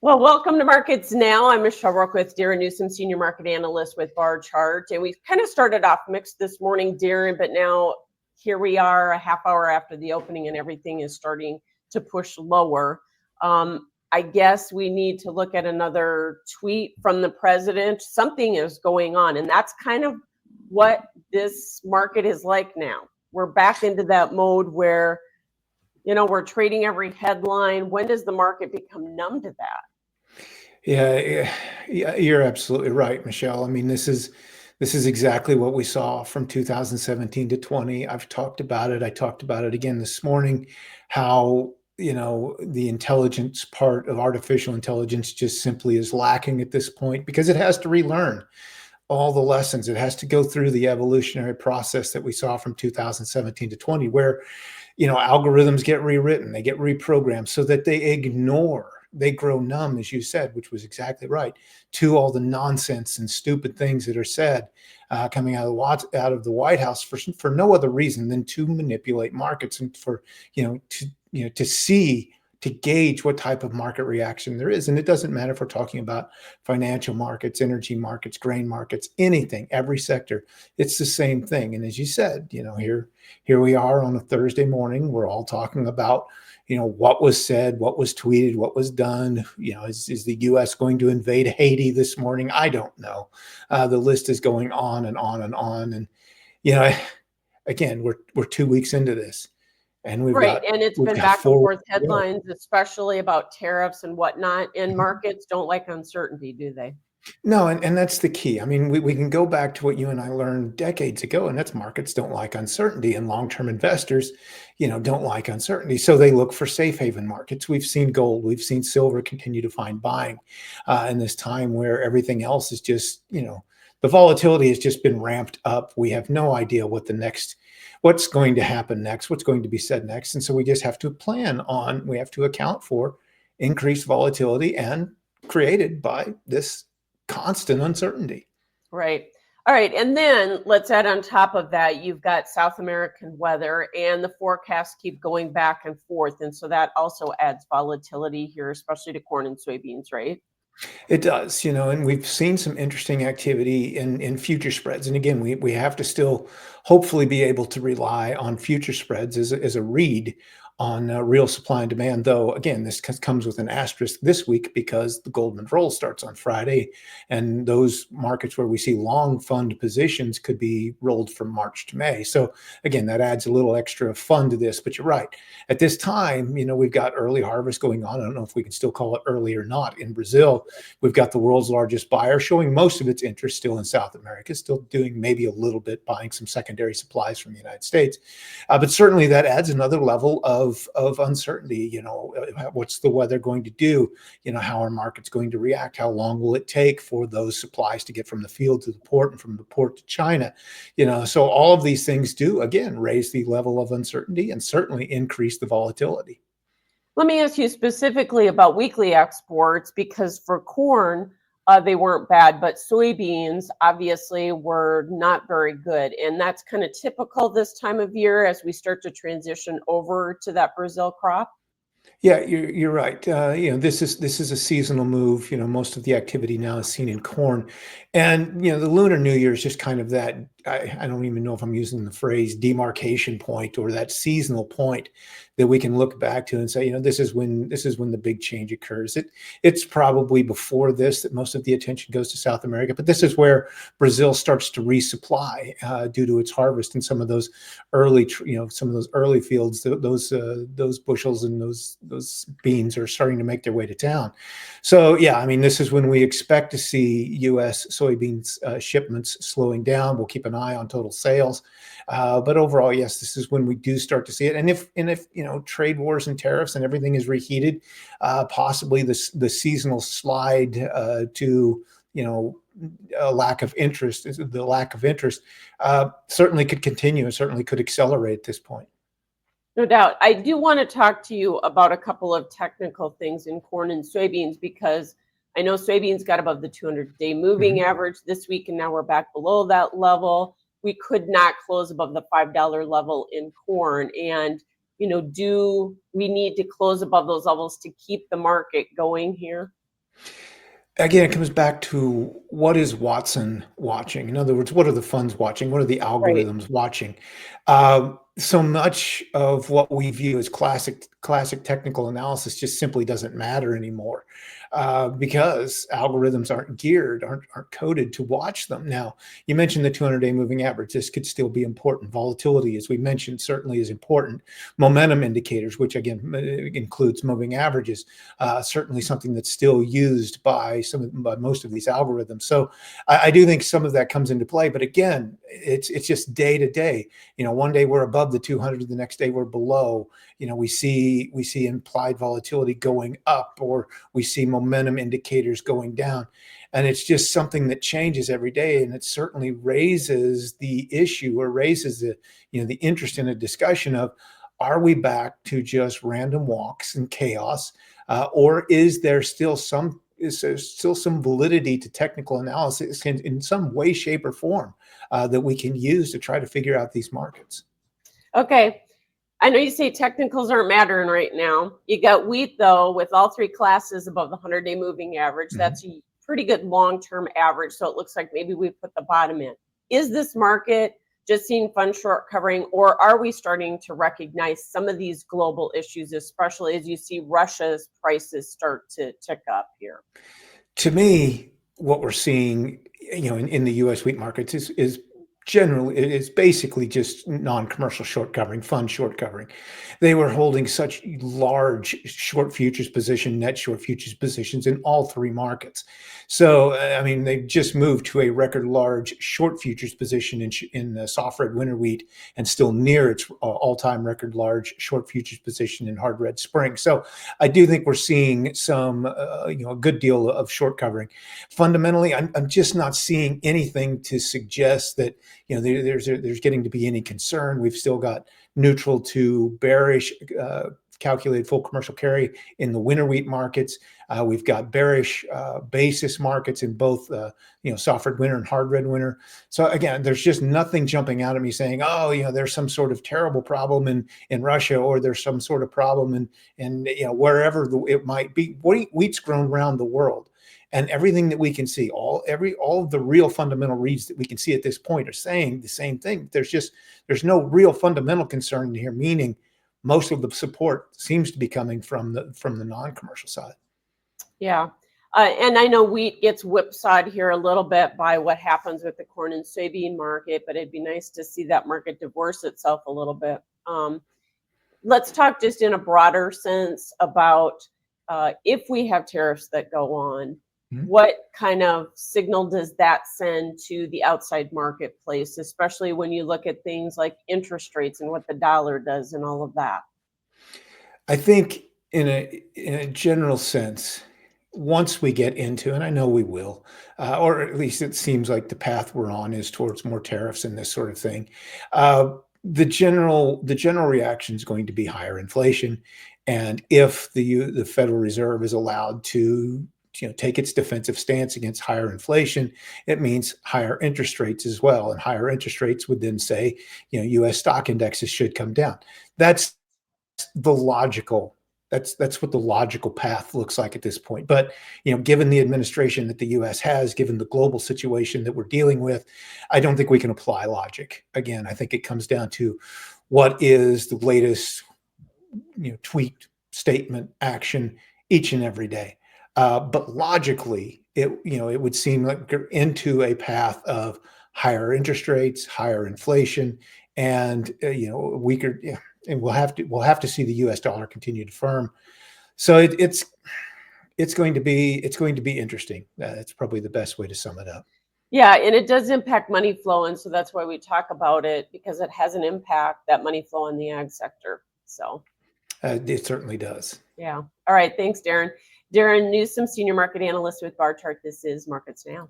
Well, welcome to Markets Now. I'm Michelle Rook with Darren Newsom, Senior Market Analyst with Bar Chart. And we kind of started off mixed this morning, Darren, but now here we are a half hour after the opening and everything is starting to push lower. I guess we need to look at another tweet from the president. Something is going on, and that's kind of what this market is like now. We're back into that mode where, we're trading every headline. When does the market become numb to that? Yeah, you're absolutely right, Michelle. I mean, this is exactly what we saw from 2017 to 20. I've talked about it. I talked about it again this morning, how, the intelligence part of artificial intelligence just simply is lacking at this point because it has to relearn all the lessons. It has to go through the evolutionary process that we saw from 2017 to 20, where, algorithms get rewritten, they get reprogrammed so that they grow numb, as you said, which was exactly right, to all the nonsense and stupid things that are said coming out of the White House for no other reason than to manipulate markets and for to gauge what type of market reaction there is. And it doesn't matter if we're talking about financial markets, energy markets, grain markets, anything, every sector. It's the same thing. And as you said, here we are on a Thursday morning. We're all talking about what was said, what was tweeted, what was done. Is the U.S. going to invade Haiti this morning? I don't know. The list is going on and on and on. And again, we're 2 weeks into this, and we've Right, got and it's we've been got back and 4 forth weeks to go. headlines, especially about tariffs and whatnot, and Mhm. markets don't like uncertainty, do they? No, and that's the key. I mean, we can go back to what you and I learned decades ago, and that's markets don't like uncertainty, and long-term investors, don't like uncertainty. So they look for safe haven markets. We've seen gold, we've seen silver continue to find buying in this time where everything else is just, the volatility has just been ramped up. We have no idea what's going to happen next, what's going to be said next. And so we just have to we have to account for increased volatility and created by this constant uncertainty. Right. All right, and then let's add on top of that, you've got South American weather, and the forecasts keep going back and forth, and so that also adds volatility here, especially to corn and soybeans, right? It does, and we've seen some interesting activity in future spreads. And again, we have to still hopefully be able to rely on future spreads as a read on real supply and demand. Though, again, this comes with an asterisk this week because the Goldman roll starts on Friday, and those markets where we see long fund positions could be rolled from March to May. So again, that adds a little extra fun to this. But you're right. At this time, we've got early harvest going on. I don't know if we can still call it early or not in Brazil. We've got the world's largest buyer showing most of its interest still in South America, still doing maybe a little bit, buying some secondary supplies from the United States. But certainly that adds another level of uncertainty. What's the weather going to do? How are markets going to react? How long will it take for those supplies to get from the field to the port and from the port to China? So all of these things do, again, raise the level of uncertainty and certainly increase the volatility. Let me ask you specifically about weekly exports, because for corn, they weren't bad, but soybeans obviously were not very good. And that's kind of typical this time of year as we start to transition over to that Brazil crop. Yeah, you're right. This is a seasonal move. Most of the activity now is seen in corn, and the Lunar New Year is just kind of that. I don't even know if I'm using the phrase demarcation point or that seasonal point that we can look back to and say, this is when the big change occurs. It's probably before this that most of the attention goes to South America, but this is where Brazil starts to resupply due to its harvest and some of those some of those early fields, those bushels and those beans are starting to make their way to town. So yeah, I mean, this is when we expect to see U.S. soybeans shipments slowing down. We'll keep an eye on total sales, but overall, yes, this is when we do start to see it. And if trade wars and tariffs and everything is reheated, possibly the seasonal slide to a lack of interest, certainly could continue and certainly could accelerate at this point. No doubt. I do want to talk to you about a couple of technical things in corn and soybeans, because I know soybeans got above the 200-day moving average this week, and now we're back below that level. We could not close above the $5 level in corn. And, do we need to close above those levels to keep the market going here? Again, it comes back to what is Watson watching? In other words, what are the funds watching? What are the Right. algorithms watching? So much of what we view as classic technical analysis just simply doesn't matter anymore because algorithms aren't coded to watch them. Now, you mentioned the 200-day moving average. This could still be important. Volatility, as we mentioned, certainly is important. Momentum indicators, which again includes moving averages, certainly something that's still used by by most of these algorithms. So I do think some of that comes into play. But again, it's just day to day. One day we're above the 200, the next day we're below. We see implied volatility going up, or we see momentum indicators going down. And it's just something that changes every day. And it certainly raises the issue, or raises the interest in a discussion of, are we back to just random walks and chaos? Or is there still some validity to technical analysis in some way, shape, or form that we can use to try to figure out these markets? Okay. I know you say technicals aren't mattering right now. You got wheat, though, with all three classes above the 100-day moving average. Mhm. That's a pretty good long-term average. So it looks like maybe we put the bottom in. Is this market just seeing fund short covering, or are we starting to recognize some of these global issues, especially as you see Russia's prices start to tick up here? To me, what we're seeing, in the U.S. wheat markets is generally, it is basically just non-commercial short covering, fund short covering. They were holding such large short futures position, net short futures positions in all three markets. So, I mean, they've just moved to a record large short futures position in the soft red winter wheat, and still near its all-time record large short futures position in hard red spring. So, I do think we're seeing some, a good deal of short covering. Fundamentally, I'm just not seeing anything to suggest that there's getting to be any concern. We've still got neutral to bearish calculated full commercial carry in the winter wheat markets. We've got bearish basis markets in both soft red winter and hard red winter. So again, there's just nothing jumping out at me saying, oh, there's some sort of terrible problem in Russia, or there's some sort of problem in wherever it might be. Wheat's grown around the world. And everything that we can see, all of the real fundamental reads that we can see at this point are saying the same thing. There's no real fundamental concern here, meaning most of the support seems to be coming from the non-commercial side. Yeah. And I know wheat gets whipsawed here a little bit by what happens with the corn and soybean market, but it'd be nice to see that market divorce itself a little bit. Let's talk just in a broader sense about if we have tariffs that go on, Mhm. what kind of signal does that send to the outside marketplace, especially when you look at things like interest rates and what the dollar does and all of that? I think in a general sense, once we get into, and I know we will, or at least it seems like the path we're on is towards more tariffs and this sort of thing. The general reaction is going to be higher inflation, and if the Federal Reserve is allowed to take its defensive stance against higher inflation, it means higher interest rates as well, and higher interest rates would then say U.S. stock indexes should come down. That's the logical that's what the logical path looks like at this point. But given the administration that the US has, given the global situation that we're dealing with, I don't think we can apply logic. Again, I think it comes down to what is the latest tweet, statement, action each and every day. But logically, it would seem like we're into a path of higher interest rates, higher inflation, and weaker. Yeah, and we'll have to see the U.S. dollar continue to firm. So it's going to be interesting. That's probably the best way to sum it up. Yeah, and it does impact money flow, and so that's why we talk about it, because it has an impact, that money flow in the ag sector. So, It certainly does. yeah. All right. Thanks, Darren. Darren Newsom, Senior Market Analyst with Bar Chart. This is Markets Now.